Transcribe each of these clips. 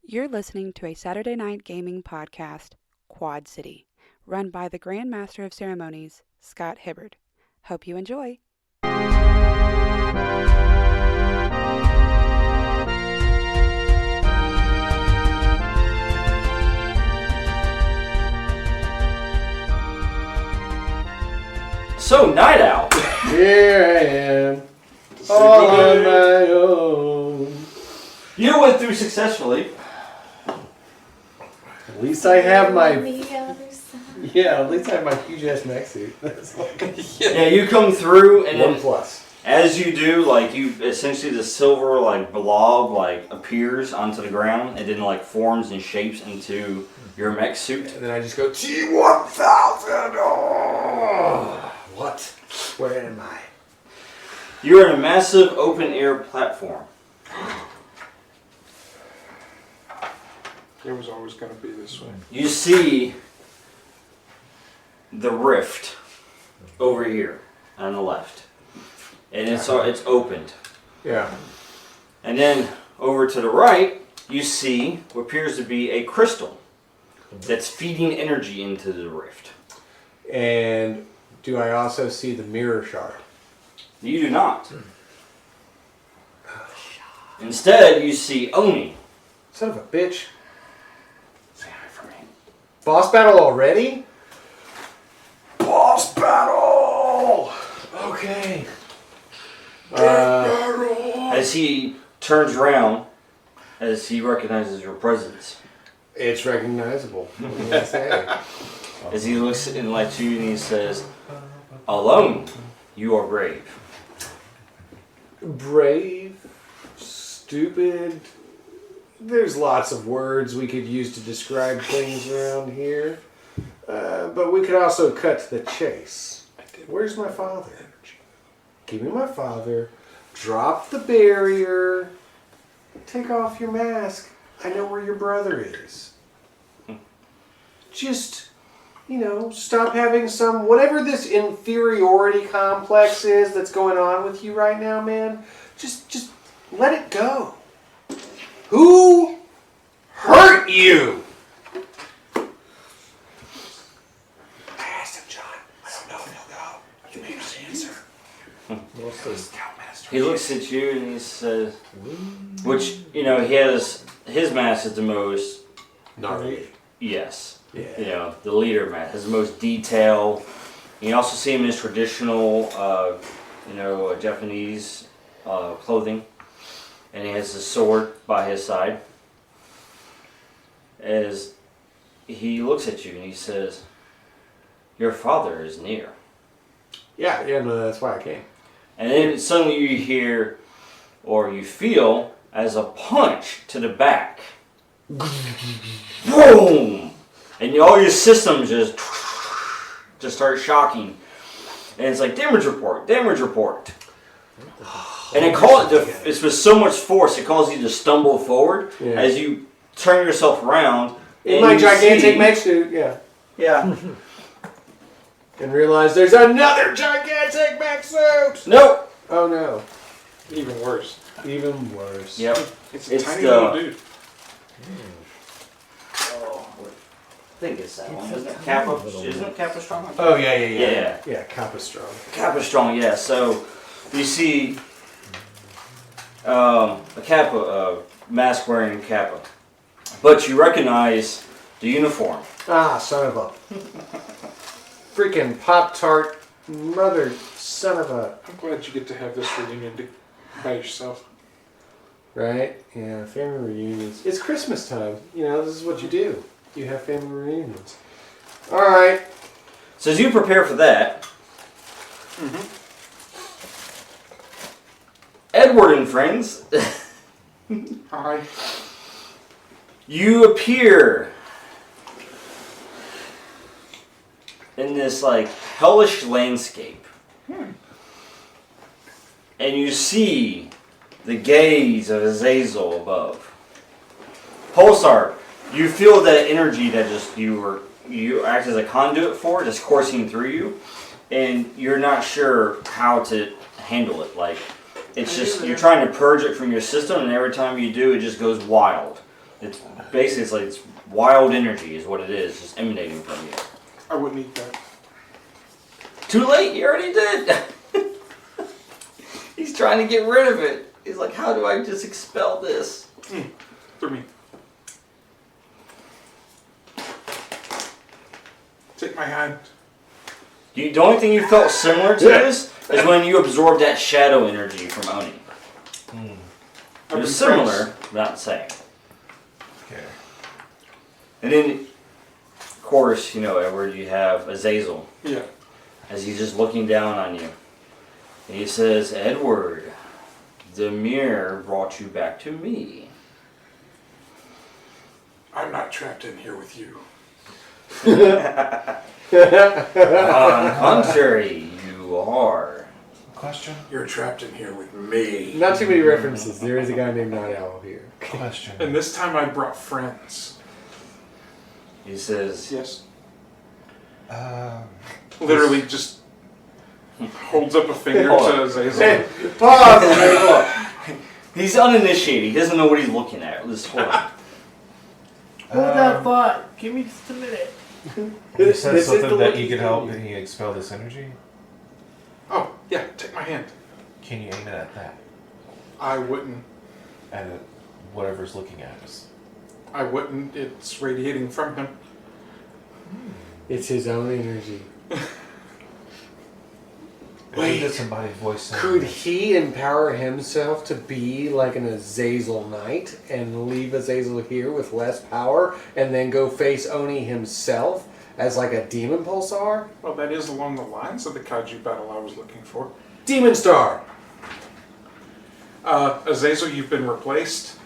You're listening to a Saturday night gaming podcast, Quad City, run by the Grand Master of Ceremonies, Scott Hibbard. Hope you enjoy. So, Night Owl. Here I am, all on my own. You went through successfully. At least I have my... On the other side. Yeah, at least I have my huge ass mech suit. That's like Yeah, you come through, and one then plus. as you do, like, you essentially the silver, like, blob, like, appears onto the ground, and then, like, forms and shapes into your mech suit. And then I just go, T-1000! Oh, what? Where am I? You're in a massive open-air platform. It was always going to be this way. You see the rift over here on the left. And it's opened. Yeah. And then over to the right, you see what appears to be a crystal that's feeding energy into the rift. And do I also see the mirror shard? You do not. Instead, you see Oni. Son of a bitch. Boss battle already? Boss battle! Okay. As he turns around, as he recognizes your presence. It's recognizable. What do you say? As he looks in at you and he says, "Alone, you are brave." Brave, stupid. There's lots of words we could use to describe things around here. But we could also cut to the chase. Where's my father? Give me my father. Drop the barrier. Take off your mask. I know where your brother is. Just, stop having some, whatever this inferiority complex is that's going on with you right now, man. Just let it go. Who hurt you? I asked him, John. I don't know if he'll go. You may not answer. He looks at you and he says, which, he has, his mask is the most, Gnarly. yes. Yeah. The leader mask has the most detail. You also see him in his traditional, Japanese clothing. And he has a sword by his side. As he looks at you and he says, "Your father is near." Yeah, no, that's why I came. And then suddenly you hear, or you feel, as a punch to the back. Boom! And all your systems just start shocking. And it's like, damage report, damage report. And it was so much force, it caused you to stumble forward as you turn yourself around. In my gigantic mech suit, yeah. Yeah. And realize there's another gigantic mech suit! Nope. Oh no. Even worse. Even worse. Yep. It's a tiny little the. dude. Oh, I think it's that one. Isn't it Kappa? Isn't it Kappa Strong? Oh, yeah. Yeah. Yeah, Kappa Strong. Kappa Strong, yeah. So you see a Kappa, mask wearing Kappa. But you recognize the uniform. Ah, son of a... freaking Pop-Tart mother son of a... I'm glad you get to have this reunion by yourself. Right? Yeah, family reunions. It's Christmas time. This is what you do. You have family reunions. Alright. So as you prepare for that, Edward and friends, Hi. you appear in this hellish landscape. And you see the gaze of Azazel above. Pulsar, you feel that energy that you act as a conduit for, just coursing through you, and you're not sure how to handle it. It's just, you're trying to purge it from your system, and every time you do, it just goes wild. It's basically it's wild energy is what it is, just emanating from you. I wouldn't eat that. Too late, you already did. He's trying to get rid of it. He's like, how do I just expel this? For me. Take my hand. The only thing you felt similar to this is when you absorbed that shadow energy from Oni. It was similar, but not the same. Okay. And then, of course, Edward, you have Azazel. Yeah. As he's just looking down on you. And he says, Edward, the mirror brought you back to me. I'm not trapped in here with you. On the contrary, you are. Question? You're trapped in here with me. Not too many references. There is a guy named Night Owl here. Question. And this time I brought friends. He says, Yes. Um, Literally just holds up a finger Hold to on. Azazel. Pause! he's uninitiated. He doesn't know what he's looking at. Let's hold on. Hold that thought. Give me just a minute. you said This is the something that look you could he's help giving and he expel this energy. Oh, yeah, take my hand. Can you aim it at that? I wouldn't. At whatever's looking at us. I wouldn't. It's radiating from him. It's his own energy. Wait, did somebody's voice sound Could like- he empower himself to be like an Azazel Knight and leave Azazel here with less power and then go face Oni himself as like a demon pulsar? Well, that is along the lines of the kaiju battle I was looking for. Demon Star! Azazel, you've been replaced.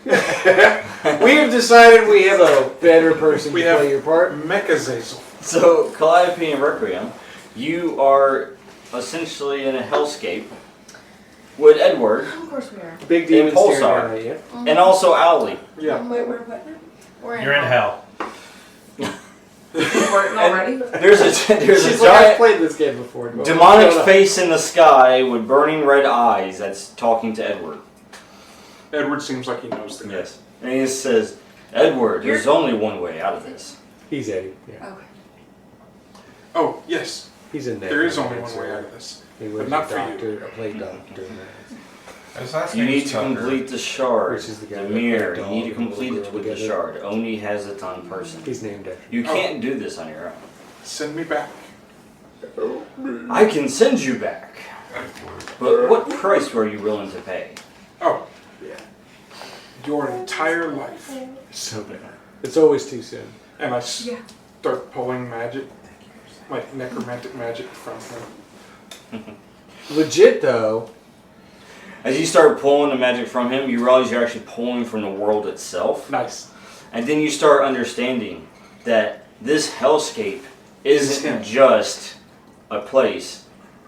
We have decided we have a better person We to have play your part. Mech Azazel. So, Calliope and Requiem, you are essentially in a hellscape with Edward Of course we are. Big demon Pulsar. staring down at you. and also Owly. Yeah. Wait, we're what now? We're in You're in hell. We're already? There's a She's like, I've giant played this game before. Go- demonic go on. face in the sky with burning red eyes that's talking to Edward. Edward seems like he knows the guy. Yes. And he says, Edward, there's only one way out of this. He's Eddie. Yeah. Okay. Oh, yes. He's in there. There is only one way out of this. He was But not a for you. doctor, a play doctor. His last You need name's to Tucker. complete the shard, Which is the guy the that mirror. played You need to dog complete and it with the together. shard. Only has it on person. He's named after. You can't do this on your own. Send me back. I can send you back. But what price were you willing to pay? Oh, Yeah. your entire life. So bad. It's always too soon. And I Yeah. start pulling magic, like necromantic magic from him. Legit though. As you start pulling the magic from him, you realize you're actually pulling from the world itself. Nice. And then you start understanding that this hellscape isn't just a place.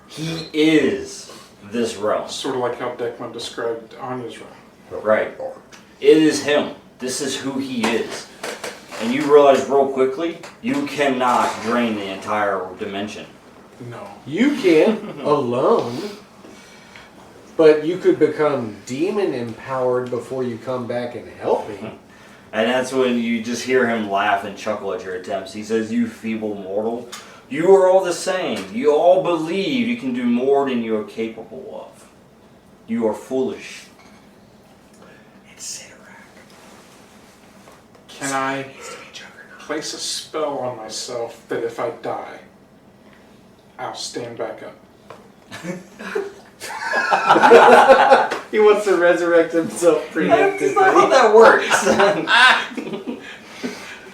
He is this realm. Sort of like how Deckman described Anya's realm. Right. It is him. This is who he is. And you realize real quickly, you cannot drain the entire dimension. No. You can alone. But you could become demon empowered before you come back and help me. And that's when you just hear him laugh and chuckle at your attempts. He says, you feeble mortal, you are all the same. You all believe you can do more than you are capable of. You are foolish. It's Sidorak. Can I place a spell on myself that if I die, I'll stand back up? He wants to resurrect himself That's not how preemptively. that works.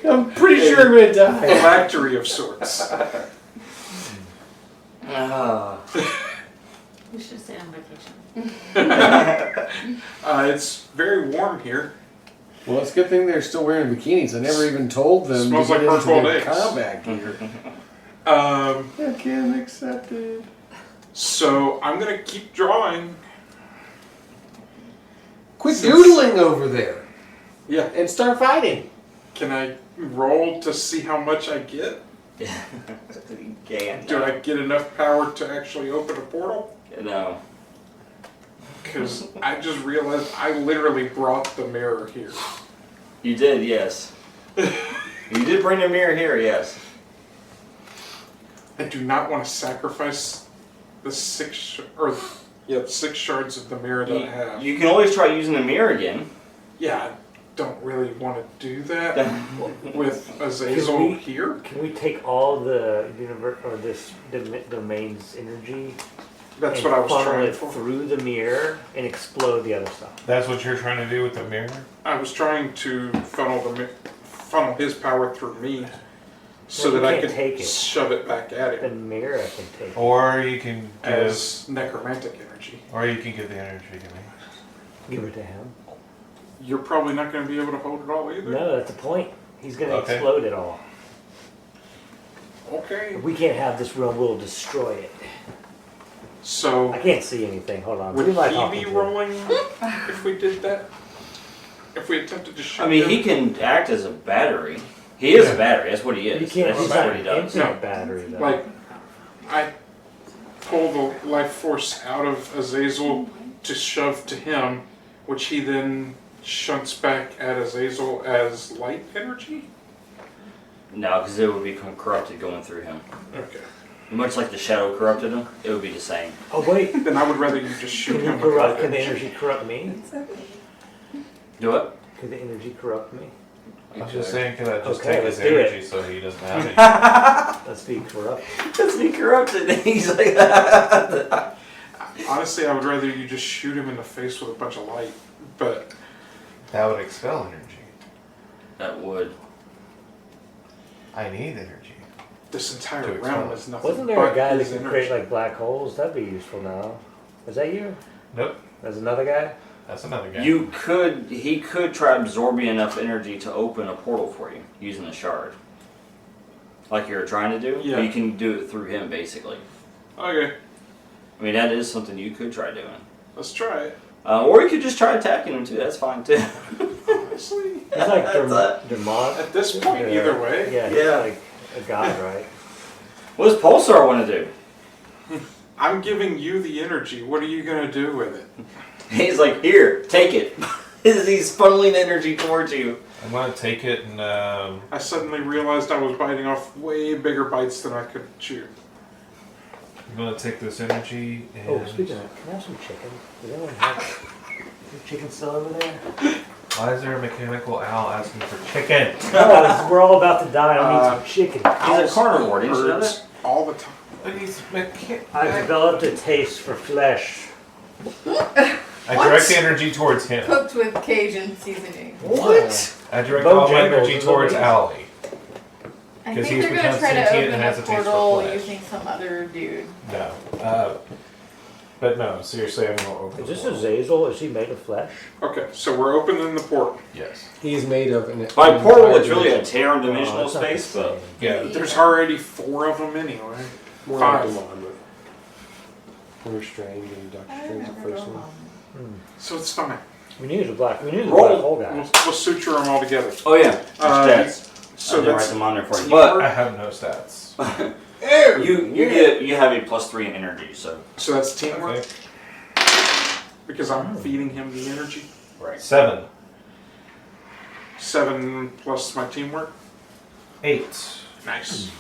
I'm pretty sure I'm gonna die. Phylactery of sorts. Ah. We should stay on vacation. It's very warm here. Well, it's a good thing they're still wearing bikinis. I never even told them Smells to like get into hard-boiled their eggs. combat gear. Again, accepted. So I'm gonna keep drawing. Quit Since- doodling over there Yeah. and start fighting. Can I roll to see how much I get? You can't. Do I get enough power to actually open a portal? No. Because I just realized I literally brought the mirror here. You did, yes. You did bring the mirror here, yes. I do not want to sacrifice the 6 shards of the mirror that I have. You can always try using the mirror again. Yeah, I don't really want to do that with Can Azazel we- here. Can we take all the universe or this domain's energy That's and what I was funnel trying it for. through the mirror and explode the other stuff? That's what you're trying to do with the mirror? I was trying to funnel his power through me so Well, that you I can't could take it. shove it back at The him mirror can take it. Or you can give, as necromantic energy. the energy to me. Give it to him. You're probably not going to be able to hold it all either. No, that's the point. He's going to Okay. explode it all. Okay. If we can't have this realm, we'll destroy it. So I can't see anything. Hold on. would Who am I he talking be to? rolling if we did that? If we attempted to shoot I mean, him? he can act as a battery. He is a battery. That's what he is. You can't. That's He's just not what he does. infinite No. battery though. Like, I pull the life force out of Azazel to shove to him, which he then shunts back at Azazel as light energy? No, because it would become corrupted going through him. Okay. Much like the shadow corrupted him, it would be the same. Oh wait. Then I would rather you just shoot Can you him with corrupt? light Can the energy. energy corrupt me? Do it. Could the energy corrupt me? I was just saying, could I just Okay, take let's his do it. energy so he doesn't have any? Let's be corrupt. Let's be corrupted. He's like, Honestly, I would rather you just shoot him in the face with a bunch of light. But That would expel energy. that would. I need energy. this entire To realm expel is nothing Wasn't there but a guy that his could energy. create like black holes? That'd be useful now. Is that you? Nope. There's another guy? That's another guy. He could try absorbing enough energy to open a portal for you using the shard. Like you were trying to do. Yeah. You can do it through him, basically. Okay, I mean, that is something you could try doing. let's try it. Or you could just try attacking him too. That's fine too. Honestly, He's like That's Dermot. at this point, either way. Yeah, he's Yeah. like a god, right? What does Pulsar want to do? I'm giving you the energy. What are you gonna do with it? He's like, here, take it. He's funneling energy towards you. I'm gonna take it and I suddenly realized I was biting off way bigger bites than I could chew. I'm gonna take this energy and Oh, speaking of that, can I have some chicken? Does anyone have your chicken still over there? why is there a mechanical owl asking for chicken? No, we're all about to die. I need some chicken. He's a carnivore, didn't you know Birds that? all the time. But he's I've developed a taste for flesh. I direct the energy towards him. Cooked with Cajun seasoning. What? I direct all my Bojangles energy is towards amazing. Owlie. I 'Cause think he's they're gonna become try to sentient and open has a a taste for portal flesh. using some other dude. No. But no, seriously, I'm gonna open Is the this portal. Azazel? Is he made of flesh? Okay, so we're opening the portal. Yes. He's made of an. By portal, it's really a entire Terra No, dimensional it's not the space, but same. Yeah. There's already 4 of them anyway. more like 5. the one, but we're strange and Doctor Strange the first one. So it's fine. We knew the black. We knew the Roll. black hole We'll, guy. we'll suture them all together. oh yeah, stats. So I didn't write that's them on there for you. teamwork. But I have no stats. you have a +3 in energy, so so that's teamwork Okay. because I'm feeding him the energy. right. 7. 7 plus my teamwork. 8. Nice.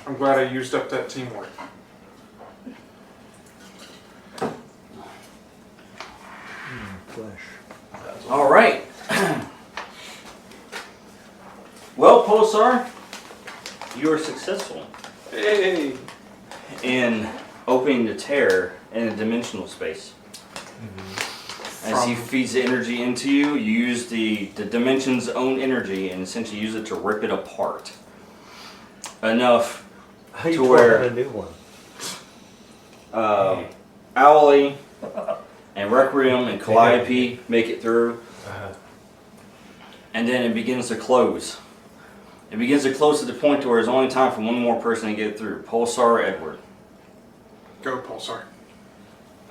I'm glad I used up that teamwork. Flesh. All right. Well, Pulsar, you are successful Hey. in opening the Terra in a dimensional space. As he feeds the energy into you, you use the dimension's own energy and essentially use it to rip it apart. Enough How you To where- forming a new one? Owlie and Requiem and Calliope make it through, and then it begins to close. It begins to close to the point to where there's only time for one more person to get through, Pulsar or Edward. Go, Pulsar.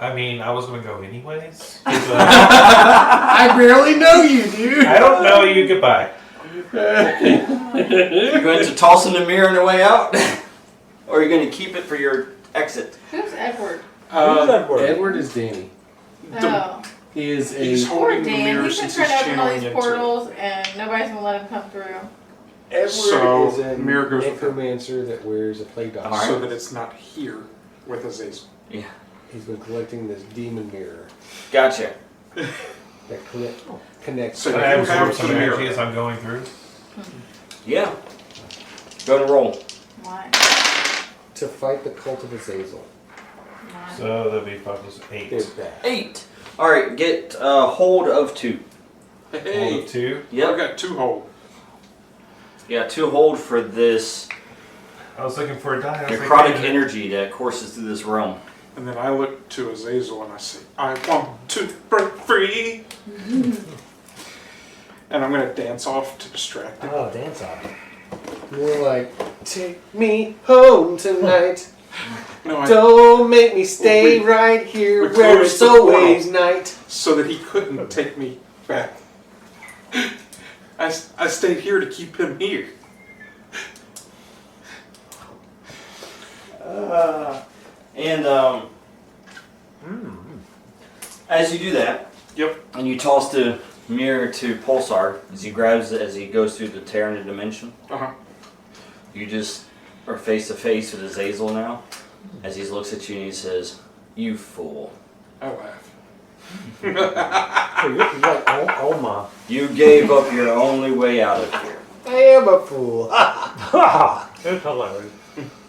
I mean, I was gonna go anyways. I barely know you, dude. I don't know you. Goodbye. You're going to toss in the mirror on the way out? Or are you going to keep it for your exit? Who's Edward? Who's Edward? Edward is Danny. Oh. is He's a Poor holding the Dan. mirror He's been since trying he's to open all channeling these into it. portals, and nobody's gonna let him come through. Edward So, is a mirror goes with him. necromancer that wears a plague doctor. Alright. So that it's not here with Azazel. Yeah. He's been collecting this demon mirror Gotcha. that connects. So Can you I absorb have some the mirror. energy as I'm going through? Yeah. Go to roll. Why? to fight the cult of Azazel. Why? So that'd be 5 plus 8. Did that. 8. All right, get hold of 2. Hold Hey, of 2. I Yep. got 2 hold. Yeah, 2 hold for this I was looking for a die. I was like, necrotic wait a minute. energy that courses through this realm. And then I look to Azazel and I say, I want to break free. And I'm going to dance off to distract him. Oh, dance off. More like, take me home tonight. No, Don't make me stay we- right here we where closed it's the portal. always night. so that he couldn't take me back. I stayed here to keep him here. And as you do that, Yep. and you toss the mirror to Pulsar as he grabs it as he goes through the Terra dimension, Uh-huh. you just are face to face with Azazel now as he looks at you and he says, "You fool. I laugh. So you're like, oh my. You gave up your only way out of here." I am a fool. It's hilarious.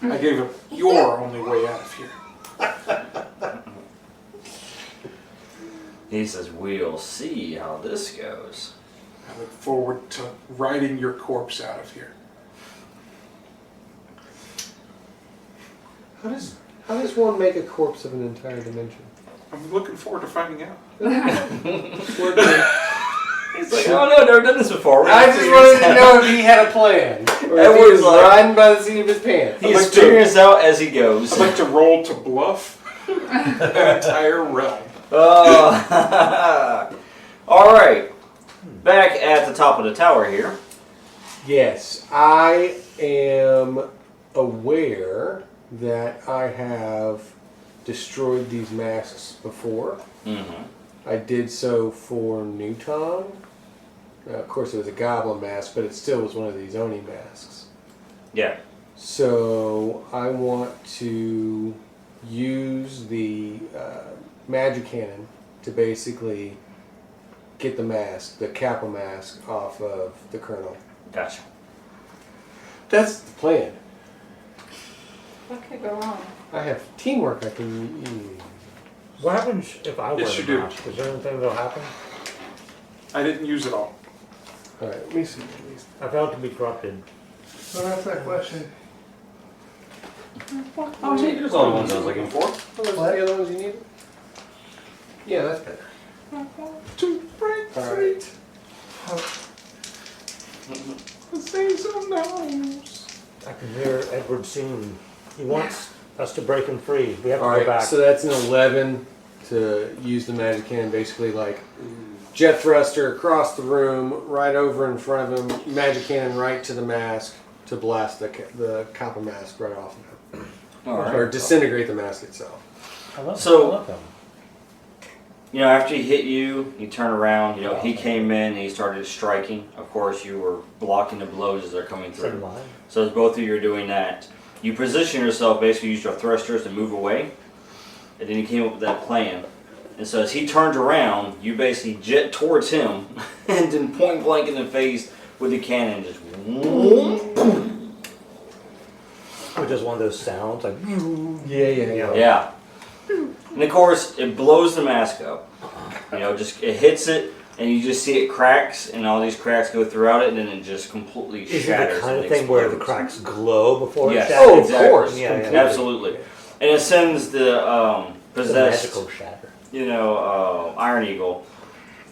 I gave him your only way out of here. He says, "We'll see how this goes." I look forward to riding your corpse out of here. How does one make a corpse of an entire dimension? I'm looking forward to finding out. He's like, "Oh no, never done this before." I just wanted to know if he had a plan. Or if he Edward's was like- riding by the seat of his pants. He's I'd like to- figuring this out as he goes. I'd like to roll to bluff an entire realm. All right, back at the top of the tower here. Yes, I am aware that I have destroyed these masks before. Mm-hmm. I did so for Newton. Of course, it was a goblin mask, but it still was one of these Oni masks. Yeah. So I want to use the magic cannon to basically get the mask, the Kappa mask, off of the Colonel. Gotcha. That's the plan. What could go wrong? I have teamwork I can use. What happens if I wear Yes, you the do. mask? Is there anything that'll happen? I didn't use it all. All right, let me see. I felt to be corrupted. Don't ask that question. Oh, gee, there's all the ones I was looking for. Oh, those are the other ones you needed? Yeah, that's better. To break All free. right. Azazel knows. I can hear Edward singing. He wants us to break him free. We have to All go right, back. so that's an 11 to use the magic cannon, basically like jet thruster across the room, right over in front of him, magic cannon right to the mask to blast the copper mask right off of him. All Or right. disintegrate the mask itself. I love, So- I love them. You know, after he hit you, you turn around. You know, he came in and he started striking. Of course, you were blocking the blows as they're coming Pretty through. line. So as both of you are doing that, you position yourself, basically use your thrusters to move away, and then you came up with that plan. And so as he turned around, you basically jet towards him, and then point blank in the face with the cannon, just Which is one of those sounds like. Yeah. yeah. And of course, it blows the mask up. You know, just it hits it, and you just see it cracks, and all these cracks go throughout it, and then it just completely Is it shatters. the kind and of thing where the explodes. cracks glow before Yes. it shatters? Oh, of Exactly. course. Yeah, completely. Absolutely. And it sends the It's a possessed, magical shatter. Iron Eagle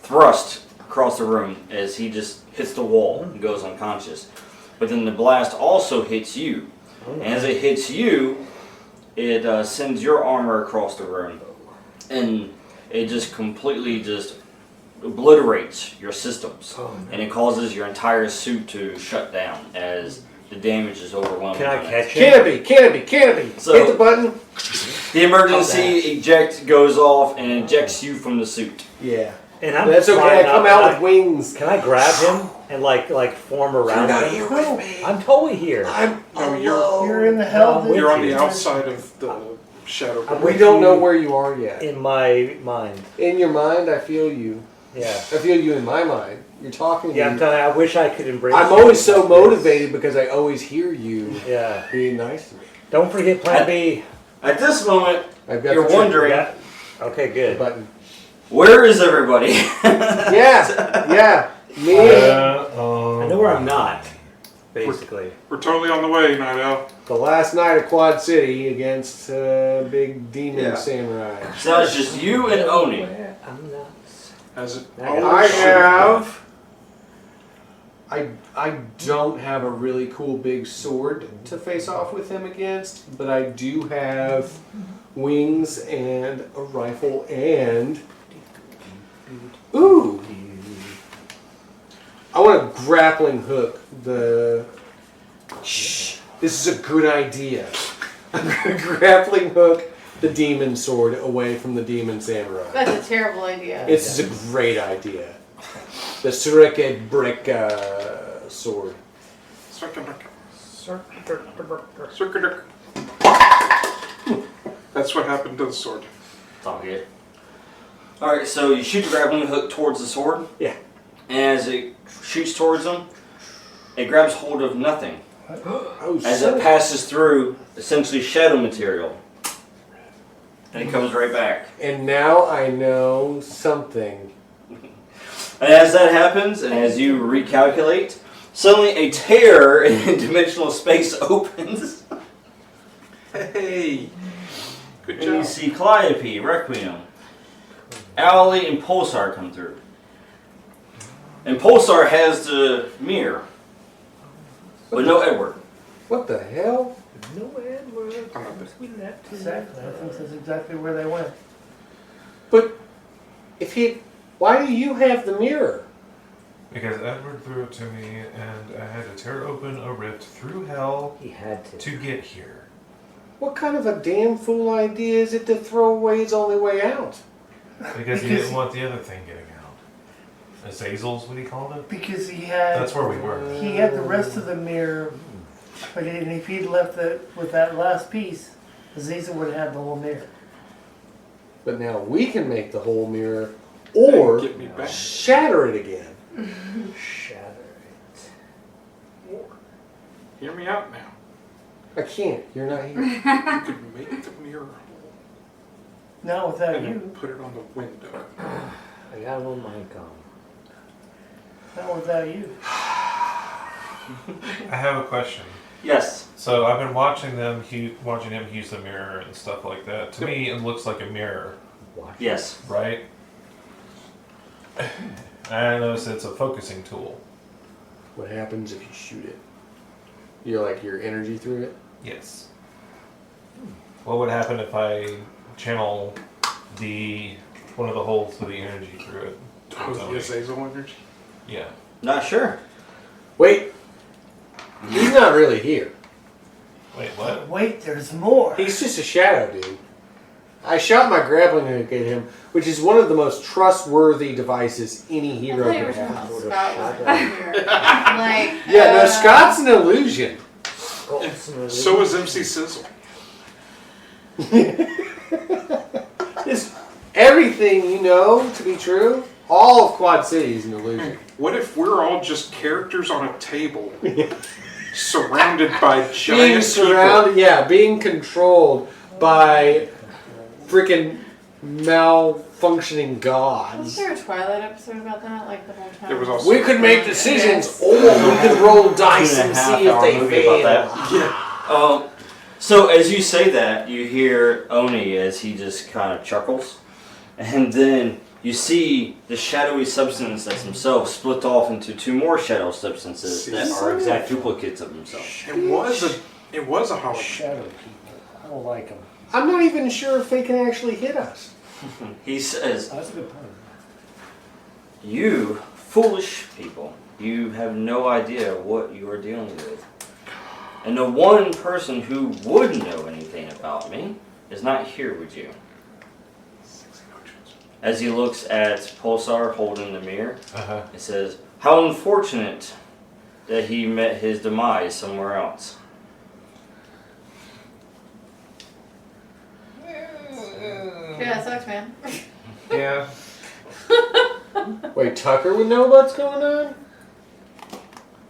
thrust across the room as he just hits the wall and goes unconscious. But then the blast also hits you. And as it hits you, it sends your armor across the room. And it just completely just obliterates your systems. Oh, no. And it causes your entire suit to shut down as the damage is overwhelming. Can I catch him? Canopy, canopy, canopy. So- Hit the button. The emergency eject goes off and ejects you from the suit. Yeah. And I'm That's okay. I flying come up, out with wings. Can I grab him and like form around him? I'm totally here. No, You're in the hell. No, you're on the you. outside of the shadow. I'm We with don't you know where you are yet. in my mind. In your mind, I feel you. Yeah. I feel you in my mind. You're talking to Yeah, I'm me. telling you, I wish I could embrace I'm you always so like this. motivated because I always hear you Yeah. being nice to me. Don't forget Plan B. At this moment, I've got you're the trigger wondering, Yeah. Okay, good. button. where is everybody? Yeah. Me. I know where I'm not, basically. We're totally on the way, Night Owl. The last night of Quad City against big demon Yeah. samurai. So now it's just you and Oni. I'm not. As it I always I should have. I don't have a really cool big sword to face off with him against, but I do have wings and a rifle and. Ooh! I want to grappling hook the. Shh! This is a good idea. I'm going to grappling hook the demon sword away from the demon samurai. That's a terrible idea. This is a great idea. The Surike Brick sword. Circuit. That's what happened to the sword. It's all good. Alright, so you shoot the grappling hook towards the sword. Yeah. And as it shoots towards them, it grabs hold of nothing. Oh, As it passes through essentially shadow material. And it comes right back. And now I know something. And as that happens, and as you recalculate, suddenly a tear in dimensional space opens. Hey, good And you job. see Calliope, Requiem, Owly, and Pulsar come through. And Pulsar has the mirror. But no Edward. What the hell? No Edward. Exactly. I think that's exactly where they went. But if he, why do you have the mirror? Because Edward threw it to me, and I had to tear open a rift through hell He had to. to get here. What kind of a damn fool idea is it to throw away his only way out? Because he didn't want the other thing getting out. Azazel's what he called it? Because he had That's where we were. he had the rest of the mirror, but if he'd left it with that last piece, Aziza would have had the whole mirror. But now we can make the whole mirror or Get me back. shatter it again. Shatter it. Hear me out now. I can't. You're not here. You could make the mirror Not without and then you. put it on the window. I got a little mic on. Not without you. I have a question. Yes. So I've been watching him use the mirror and stuff like that. To me, it looks like a mirror, Watch. Yes. right? And I notice it's a focusing tool. What happens if you shoot it? You're like your energy through it? Yes. What would happen if I channel one of the holes with the energy through it? towards Oh, Oni? the Azazel energy. Yeah. Not sure. Wait. He's not really here. Wait, what? Wait, there's more. He's just a shadow, dude. I shot my grappling hook at him, which is one of the most trustworthy devices any I hero thought you can were talking have. about Scott was here. Like, Yeah, no, Scott's an illusion. So is MC Sizzle. Is everything you know to be true? All of Quad City is an illusion. What if we're all just characters on a table, surrounded by Being giant surrounded, yeah, being controlled by freaking malfunctioning wasn't gods. there a Twilight episode about that? Like the whole time? There was also- We could make decisions, or we could roll dice and see if they fail. So as you say that, you hear Oni as he just kind of chuckles, and then you see the shadowy substance that's himself split off into two more shadow substances that are exact duplicates of himself. It was a hologram. Shadow people. I don't like them. I'm not even sure if they can actually hit us. He says, That's a good point. "You foolish people, you have no idea what you are dealing with. And the one person who would know anything about me is not here with you. As he looks at Pulsar holding the mirror, it says, "How unfortunate that he met his demise somewhere else." Yeah, it sucks, man. Yeah. Wait, Tucker would know what's going on?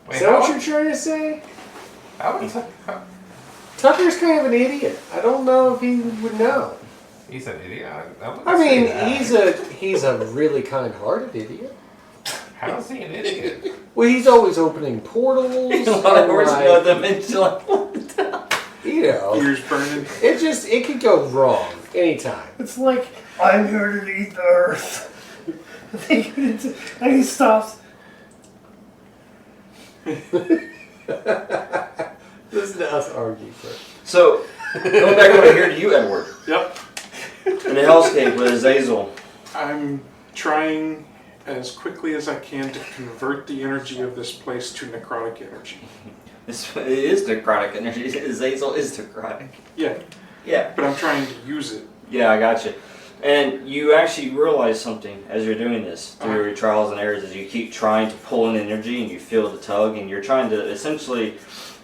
Wait, Is that what you're trying to say? how Tucker's kind of an idiot. I don't know if he would know. He's an idiot. I wouldn't I say mean, that. he's a really kind-hearted idiot. How is he an idiot? Well, he's always opening portals. A lot of and, words like, go dimensional. you know, Ears burning. it could go wrong anytime. It's like, I'm here to eat the earth. And he stops. Listen to us argue first. So, going back over here to you, Edward. Yep. In the hellscape with Azazel. I'm trying as quickly as I can to convert the energy of this place to necrotic energy. It is necrotic energy. Azazel is necrotic. Yeah, Yeah. but I'm trying to use it. Yeah, I got you. And you actually realize something as you're doing this through your trials and errors as you keep trying to pull in energy and you feel the tug and you're trying to essentially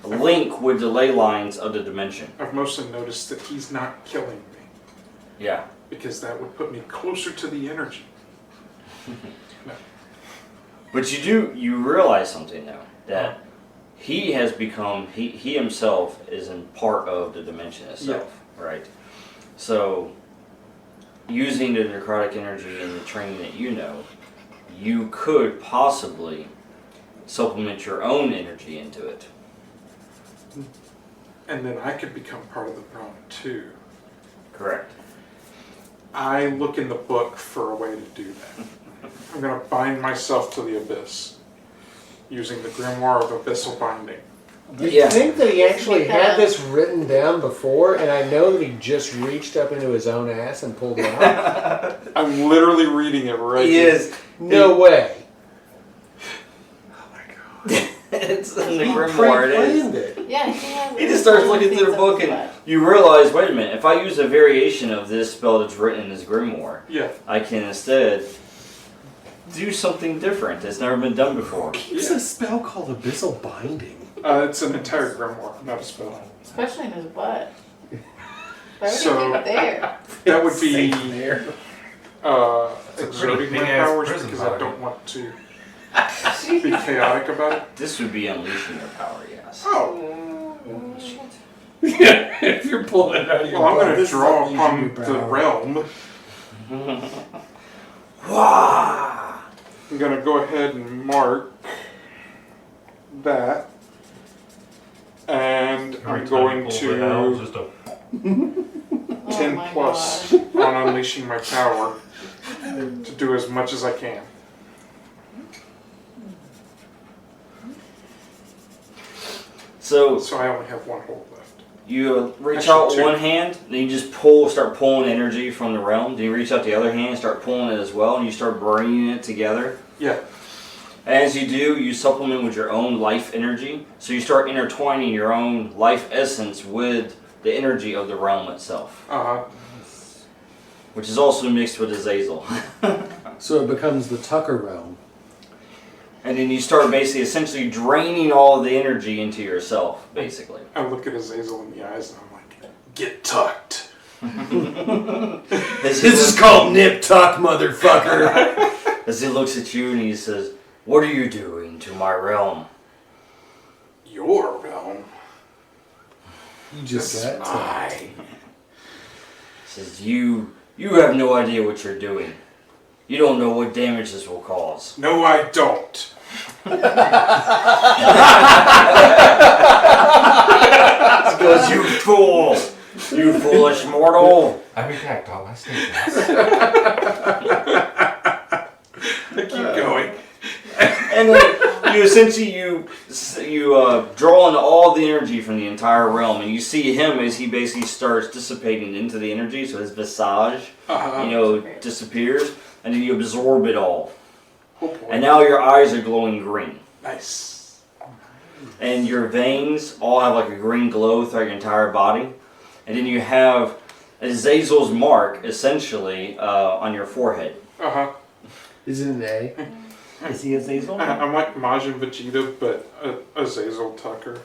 link with the ley lines of the dimension. I've mostly noticed that he's not killing me Yeah. because that would put me closer to the energy. But you realize something though, that he has become, he himself is in part of the dimension itself, right? So, using the necrotic energy and the training that you know, you could possibly supplement your own energy into it. And then I could become part of the realm too. Correct. I look in the book for a way to do that. I'm going to bind myself to the abyss using the grimoire of abyssal binding. You Yeah. think that he actually had Because- this written down before, and I know that he just reached up into his own ass and pulled it out? I'm literally reading it right He here. is. No way. It's in the He grimoire. It is. pre-planned it. Yeah, he has. He just starts looking through the things book up and his butt. you realize, wait a minute, if I use a variation of this spell that's written in this grimoire, Yeah. I can instead do something different that's never been done before. It's a spell called Abyssal Binding. It's an entire grimoire, not a spell. Especially in his butt. Why would So- he keep it there? That would be there. exerting my big-ass powers prison because I body. don't want to be chaotic about it. This would be unleashing your power, yes. Oh, Yeah, if you're pulling it out of your well, I'm butt, going to this is draw unleashing upon your the power. realm. Wah! I'm going to go ahead and mark that. And I'm Every time going you pull it out, to just a 10 my plus God. on unleashing my power to do as much as I can. So So I only have one hole left. you reach Actually, out two. one hand, then you just start pulling energy from the realm. Then you reach out the other hand, start pulling it as well, and you start bringing it together. Yeah. As you do, you supplement with your own life energy. So you start intertwining your own life essence with the energy of the realm itself, which is also mixed with Azazel. So it becomes the Tucker realm. And then you start basically essentially draining all of the energy into yourself, basically. I look at Azazel in the eyes and I'm like, get tucked. As he looks- called Nip Tuck, motherfucker. As he looks at you and he says, "What are you doing to my realm?" Your realm? You just This is got to. mine. He says, You have no idea what you're doing. You don't know what damage this will cause." No, I don't. He goes, "You fool! You foolish mortal!" I retract all my statements. Keep going. And then you essentially draw in all the energy from the entire realm, and you see him as he basically starts dissipating into the energy, so his visage, disappears, and then you absorb it all. Oh boy. And now your eyes are glowing green, Nice. and your veins all have like a green glow throughout your entire body, and then you have Azazel's mark, essentially, on your forehead. Uh-huh. Is it an A? Is he Azazel? I'm like Majin Vegeta, but Azazel Tucker.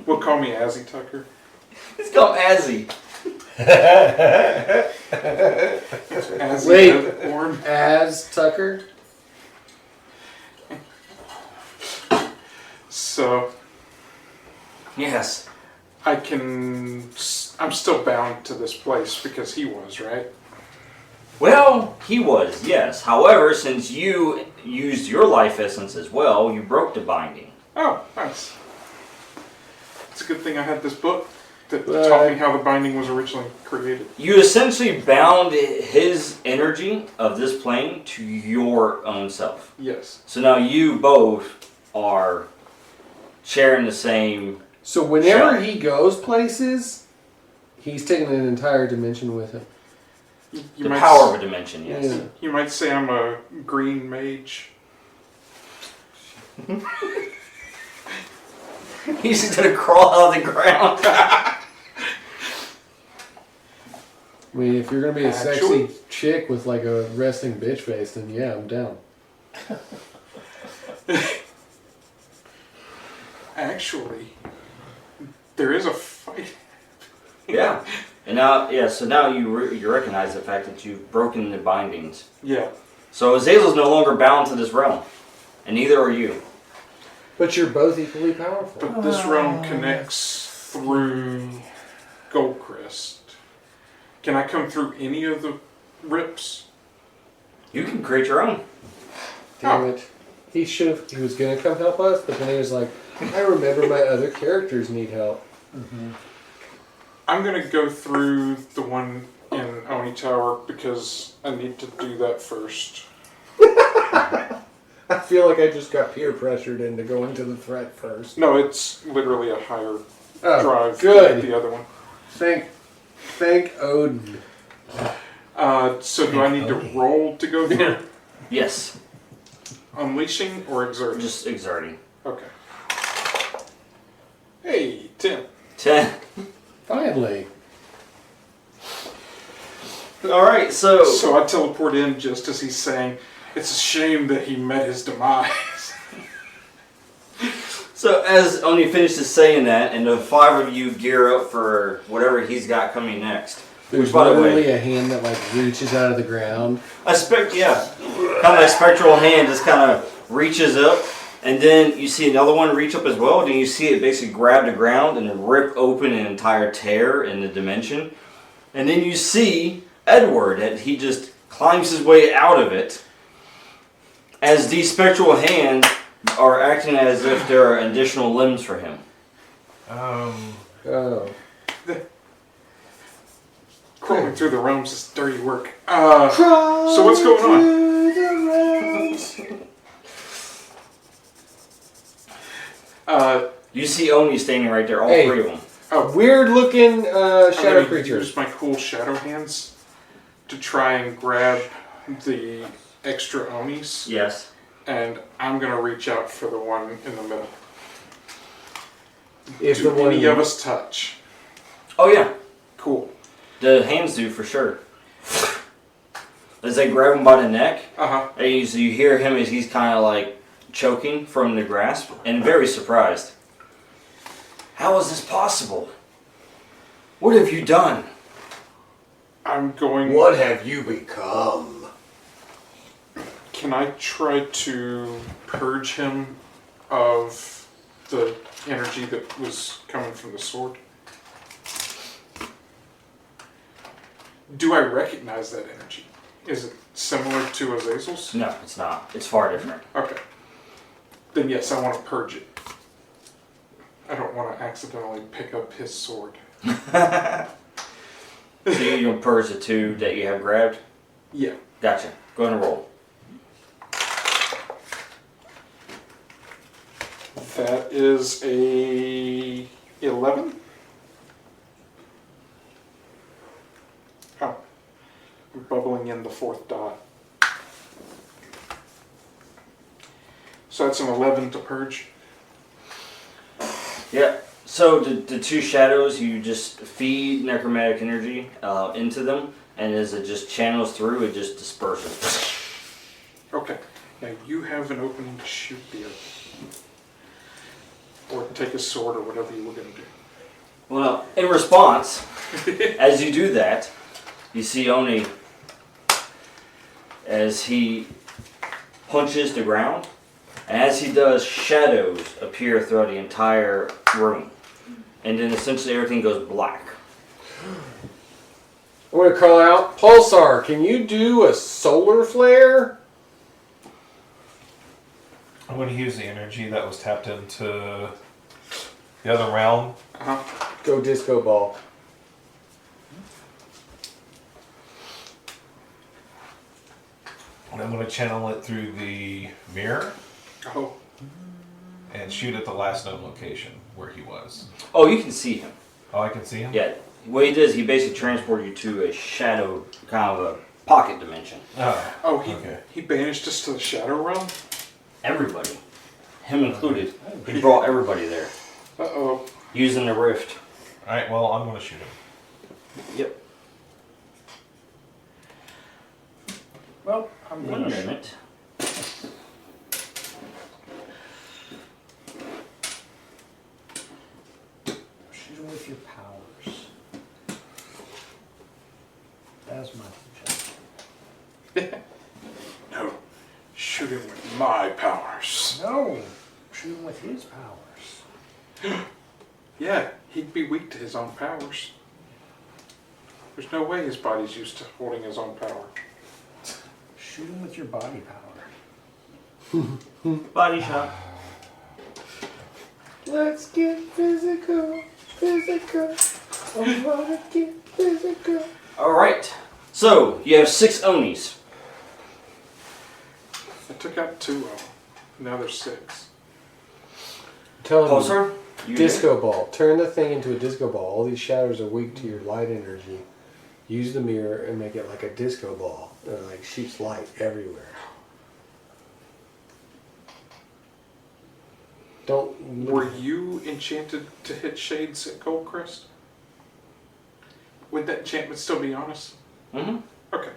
We'll call me Azzy Tucker. It's called Azzy. Azzy Wait. Born. As Tucker? So Yes. I'm still bound to this place because he was, right? Well, he was, yes. However, since you used your life essence as well, you broke the binding. Oh, nice. It's a good thing I had this book that taught me how the binding was originally created. You essentially bound his energy of this plane to your own self. Yes. So now you both are sharing the same... So whenever Shell. he goes places, he's taking an entire dimension with him. You The might power of a dimension, yes. Yeah. You might say I'm a green mage. He's just gonna crawl out of the ground. I mean, if you're gonna be a Actually- sexy chick with like a resting bitch face, then yeah, I'm down. Actually, there is a fight. Yeah. And now, so now you recognize the fact that you've broken the bindings. Yeah. So Azazel's no longer bound to this realm. And neither are you. But you're both equally powerful. But this realm connects through Goldcrest. Can I come through any of the rips? You can create your own. Damn it. He was gonna come help us, but then he was like, I remember my other characters need help. I'm gonna go through the one in Oni Tower because I need to do that first. I feel like I just got peer pressured into going to the threat first. No, it's literally a higher Oh, drive good. than the other one. Thank Odin. So do I need to roll to go there? Yes. Unleashing or exerting? Just exerting. Okay. Hey, 10. 10. Finally. Alright, so... So I teleport in just as he's saying, it's a shame that he met his demise. So as Oni finishes saying that, and the five of you gear up for whatever he's got coming next. There's Which, by the literally way, a hand that like reaches out of the ground. kind of a spectral hand just kind of reaches up, and then you see another one reach up as well, and then you see it basically grab the ground and then rip open an entire tear in the dimension. And then you see Edward, that he just climbs his way out of it, as these spectral hands are acting as if there are additional limbs for him. Oh. Crawling through the realms is dirty work. So what's going on? You see Oni standing right there, all Hey. three of them. Oh, Weird looking I'm shadow gonna creature. use my cool shadow hands to try and grab the extra Onis, Yes. and I'm gonna reach out for the one in the middle. If the Do one any of us touch? Oh yeah, Cool. the hands do for sure. As they grab him by the neck, Uh-huh. and you hear him as he's kind of like choking from the grasp, and very surprised. How is this possible? What have you done? I'm going... What have you become? Can I try to purge him of the energy that was coming from the sword? Do I recognize that energy? Is it similar to Azazel's? No, it's not. It's far different. Okay. Then yes, I want to purge it. I don't want to accidentally pick up his sword. So you're going to purge the two that you have grabbed? Yeah. Gotcha. Go ahead and roll. That is a 11. Oh. I'm bubbling in the fourth dot. So that's an 11 to purge. Yeah. So the two shadows, you just feed necromantic energy into them, and as it just channels through, it just disperses. Okay. Now you have an opening to shoot the other. Or take a sword or whatever you were going to do. Well, in response, as you do that, you see Oni as he punches the ground. And as he does, shadows appear throughout the entire room. And then essentially everything goes black. I'm going to call out, Pulsar, can you do a solar flare? I'm going to use the energy that was tapped into the other realm. Go disco ball. And I'm going to channel it through the mirror Oh. and shoot at the last known location where he was. Oh, you can see him. Oh, I can see him? Yeah. What he does, he basically transported you to a shadow, kind of a pocket dimension. Oh, He okay. he banished us to the Shadow Realm? Everybody, him included, he brought everybody there Uh-oh. using the rift. Alright, well, I'm going to shoot him. Yep. Well, I'm One gonna minute. shoot him with your powers. That's my suggestion. No. Shoot him with my powers. No, shoot him with his powers. Yeah, he'd be weak to his own powers. There's no way his body's used to holding his own power. Shoot him with your body power. Body shot. Let's get physical, physical. I wanna get physical. All right. So you have 6 Onis. I took out 2 of them. Now there's 6. Tell him, Pulsar, you disco ball. Turn the thing into a disco ball. All these shadows are weak to your light energy. Use the mirror and make it like a disco ball. And it like shoots light everywhere. Don't. Were you enchanted to hit shades at Goldcrest? Would that enchantment still be on us? Mm-hmm. Okay.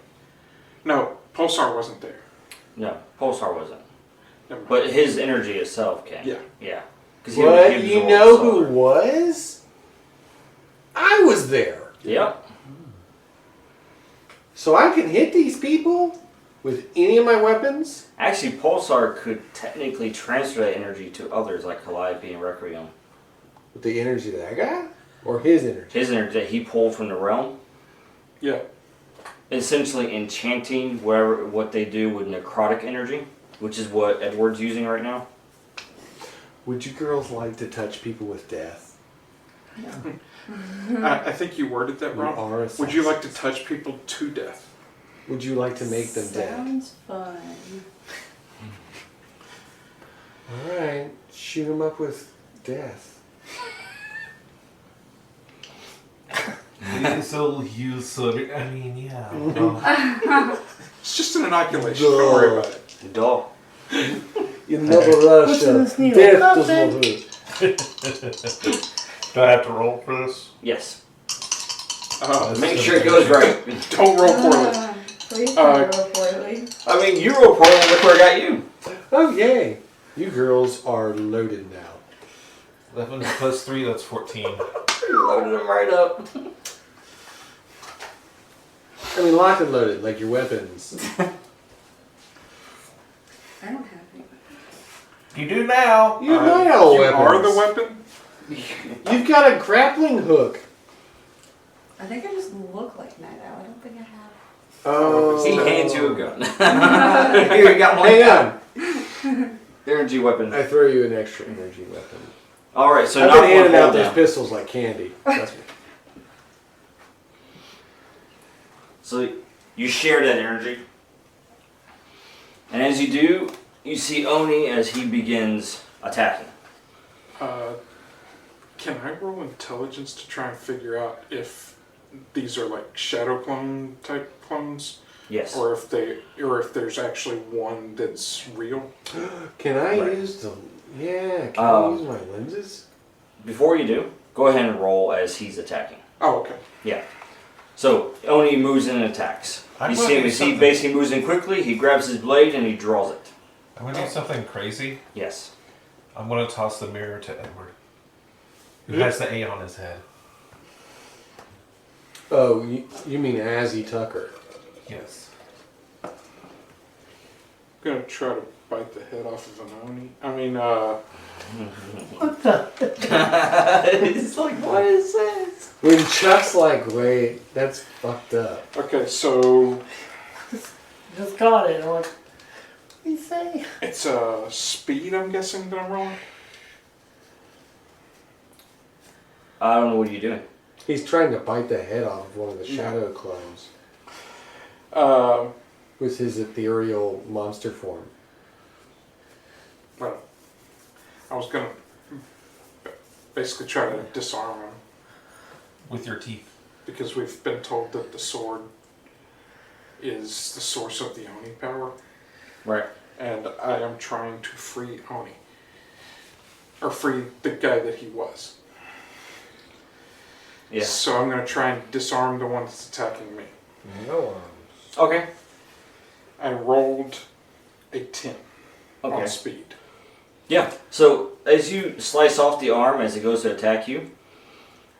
No, Pulsar wasn't there. No, Pulsar wasn't. Never mind. But his energy itself can. Yeah. Yeah. 'Cause What? he You absorbs know solar. who was? I was there. Yep. So I can hit these people with any of my weapons? Actually, Pulsar could technically transfer that energy to others, like Calliope and Requiem. With the energy that I got? Or his energy? His energy that he pulled from the realm, Yeah. essentially enchanting what they do with necrotic energy, which is what Edward's using right now. Would you girls like to touch people with death? I think you worded that You wrong. are a Would you like to sexist. touch people to death? Would you like to make them dead? Sounds fun. Alright, shoot them up with death. So you sort of, I mean, yeah. It's just an inoculation. Don't worry about it. Duh. In Mother What's in Russia, this needle? death Nothing. does not hurt. Do I have to roll for this? Yes. Uh, Make sure it goes right. don't roll poorly. Please don't roll poorly. I mean, you roll poorly, look where I got you. Oh, yay. You girls are loaded now. 11 plus 3, that's 14. You loaded them right up. I mean, locked and loaded, like your weapons. I don't have any. You do now. You know you weapons. are the weapon? You've got a grappling hook. I think I just look like Night Owl. I don't think I have. Oh. He hands you a gun. Here, you got one. Hang on. Energy weapon. I throw you an extra energy weapon. Alright, so I've now been handing out those down. pistols like candy. Trust me. So you share that energy. And as you do, you see Oni as he begins attacking. Can I roll intelligence to try and figure out if these are like shadow clone type clones, Yes. or if there's actually one that's real? Can I Right. use the... Yeah, can Um, I use my lenses? before you do, go ahead and roll as he's attacking. Oh, okay. Yeah. So Oni moves in and attacks. I'm You gonna see him do as he something. basically moves in quickly. He grabs his blade and he draws it. I'm gonna do something crazy. Yes. I'm gonna toss the mirror to Edward, who has the A on his head. Oh, you mean Azzy Tucker? Yes. I'm gonna try to bite the head off of an Oni. I mean, What the? It's like, what is this? When Chuck's like, wait, that's fucked up. okay, so Just got it. I'm like, what do you say? it's speed, I'm guessing, that I'm rolling. I don't know what you're doing. He's trying to bite the head off of one of the shadow clones Uh, with his ethereal monster form. well, I was gonna basically try to disarm him With your teeth. because we've been told that the sword is the source of the Oni power, Right. and I am trying to free Oni. Or free the guy that he was. Yeah. So I'm going to try and disarm the one that's attacking me. No arms. Okay. I rolled a 10 Okay. on speed. Yeah. So as you slice off the arm as it goes to attack you,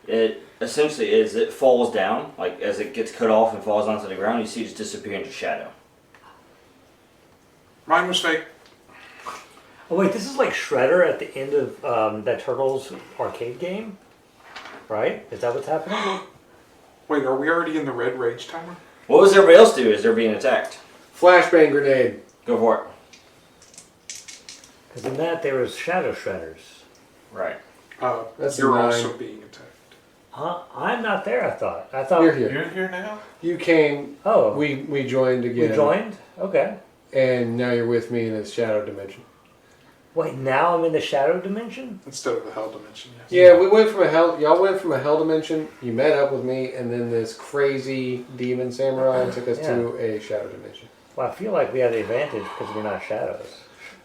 it essentially is it falls down, like as it gets cut off and falls onto the ground, you see it just disappear into shadow. My mistake. Oh wait, this is like Shredder at the end of that Turtles arcade game, right? Is that what's happening? Wait, are we already in the red rage timer? What does everybody else do as they're being attacked? Flashbang grenade. Go for it. Because in that there was Shadow Shredders. Right. That's You're a 9. also being attacked. I'm not there. I thought. You're here. You're here now? You came. Oh, We joined again. we joined. Okay. And now you're with me in the shadow dimension. Wait, now I'm in the Shadow Dimension. Instead of the hell dimension, yes. Yeah, we went from a hell. Y'all went from a hell dimension. You met up with me, and then this crazy demon samurai took us to a shadow dimension. Well, I feel like we have the advantage because we're not shadows.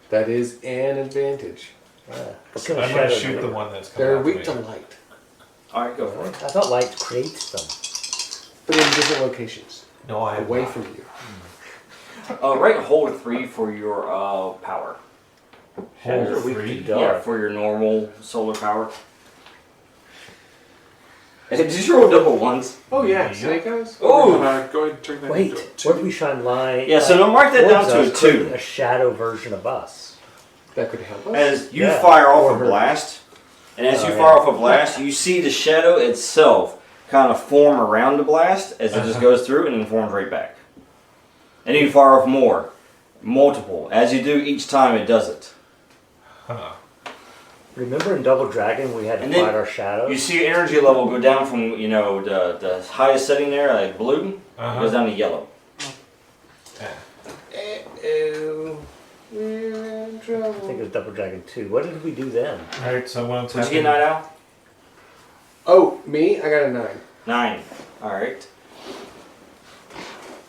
That is an advantage. Yeah. What I'm kind of gonna shadows shoot are the they? one that's coming They're after weak me. to light, All right, go for it. I thought light creates them. but in different locations, No, I have away not. from you. Right, hold 3 for your power. Shadows Hold are weak three? to dark. Yeah, for your normal solar power. Did you roll double ones? Oh yeah, Yeah. snake eyes. Oh! Go ahead and turn that Wait, into a what 2. if we shine light? Yeah, so now mark that down towards to a us, creating 2. A shadow version of us. That could help us. As you Yeah, fire or off a her. blast, and as you Oh, fire yeah. off a blast, you see the shadow itself kind of form around the blast as it just goes through and then forms right back. And then you fire off more, multiple. As you do each time, it does it. Huh. Remember in Double Dragon we had to And then fight our shadows? You see your energy level go down from the highest setting there, like blue, it Uh-huh. goes down to yellow. Yeah. Uh-oh. We're in I trouble. think it was Double Dragon 2. What did we do then? Alright, so once Did you get Night Owl? Oh, me? I got a 9 9. All right.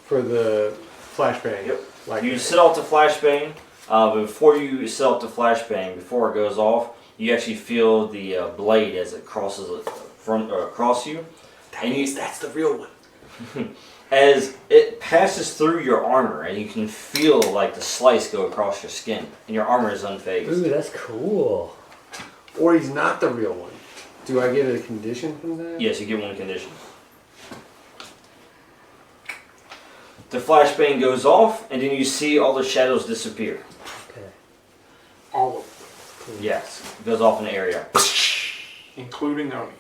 for the flashbang. Yep. Like You set off the flashbang. But before you set off the flashbang, before it goes off, you actually feel the blade as it crosses across you. that's the real one. As it passes through your armor, and you can feel like the slice go across your skin, and your armor is unfazed. Ooh, that's cool. Or he's not the real one. Do I get a condition from that? Yes, you get one condition. The flashbang goes off, and then you see all the shadows disappear. Okay. All of them. Yes, it goes off in the area. Including Oni.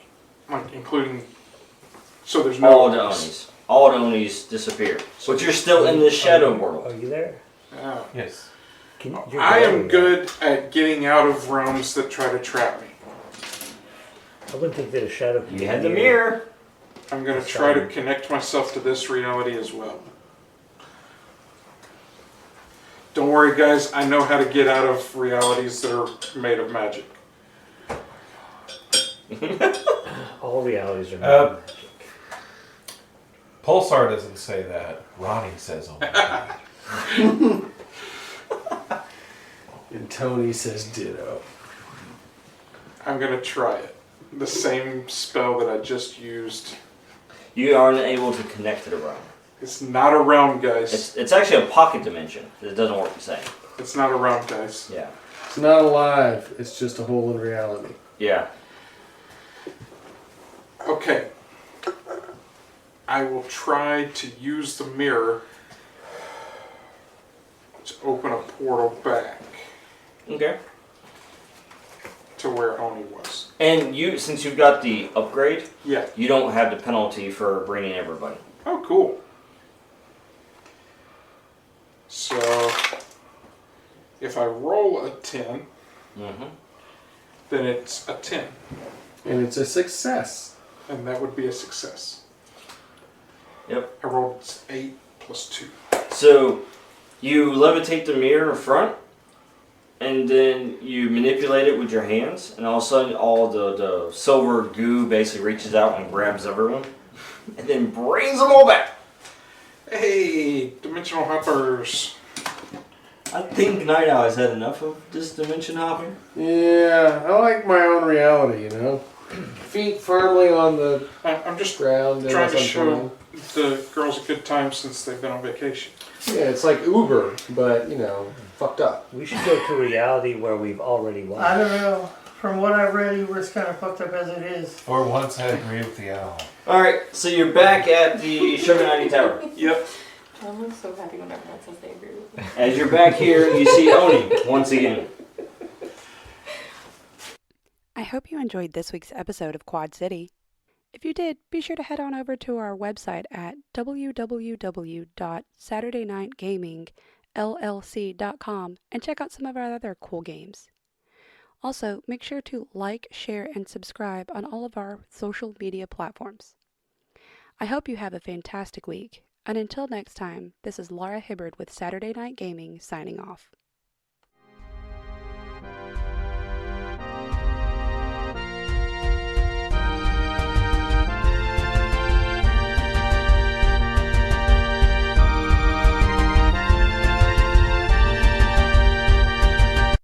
Like, including... So there's no All the Onis. All the Onis disappear. But you're still in this shadow Are world. you there? Yeah. Yes. You're I there, am right? good at getting out of realms that try to trap me. I wouldn't think that a shadow could You be had the near- mirror. I'm going to try to connect myself to this reality as well. Don't worry, guys. I know how to get out of realities that are made of magic. All realities are Uh, magic. Pulsar doesn't say that. Ronnie says only that. And Tony says ditto. I'm going to try it. the same spell that I just used. You aren't able to connect to the realm. It's not a realm, guys. It's actually a pocket dimension. It doesn't work the same. It's not a realm, guys. Yeah. It's not alive. It's just a hole in reality. Yeah. Okay. I will try to use the mirror to open a portal back Okay. to where Oni was. And you, since you've got the upgrade, Yeah. you don't have the penalty for bringing everybody. Oh, cool. So, if I roll a 10, Mm-hmm. then it's a 10. And it's a success. And that would be a success. Yep. I rolled 8 plus 2. So you levitate the mirror in front, and then you manipulate it with your hands, and all of a sudden all the silver goo basically reaches out and grabs everyone, and then brings them all back. Hey, dimensional hoppers. I think Night Owl has had enough of this dimension hopping. Yeah, I like my own reality, you know? Feet firmly on the I'm just ground. and trying to I'm show the girls a good time since they've been on vacation. Yeah, it's like Uber, but, you know, fucked up. We should go to reality where we've already won. I don't know. From what I read, you were kind of fucked up as it is. For once, I agree with the owl. Alright, so you're back at the Shogunate Tower. Yep. John looks so happy when everyone says they agree with me. As you're back here, you see Oni once again. I hope you enjoyed this week's episode of Quad City. If you did, be sure to head on over to our website at www.saturdaynightgamingllc.com and check out some of our other cool games. Also, make sure to like, share, and subscribe on all of our social media platforms. I hope you have a fantastic week, and until next time, this is Laura Hibbard with Saturday Night Gaming signing off.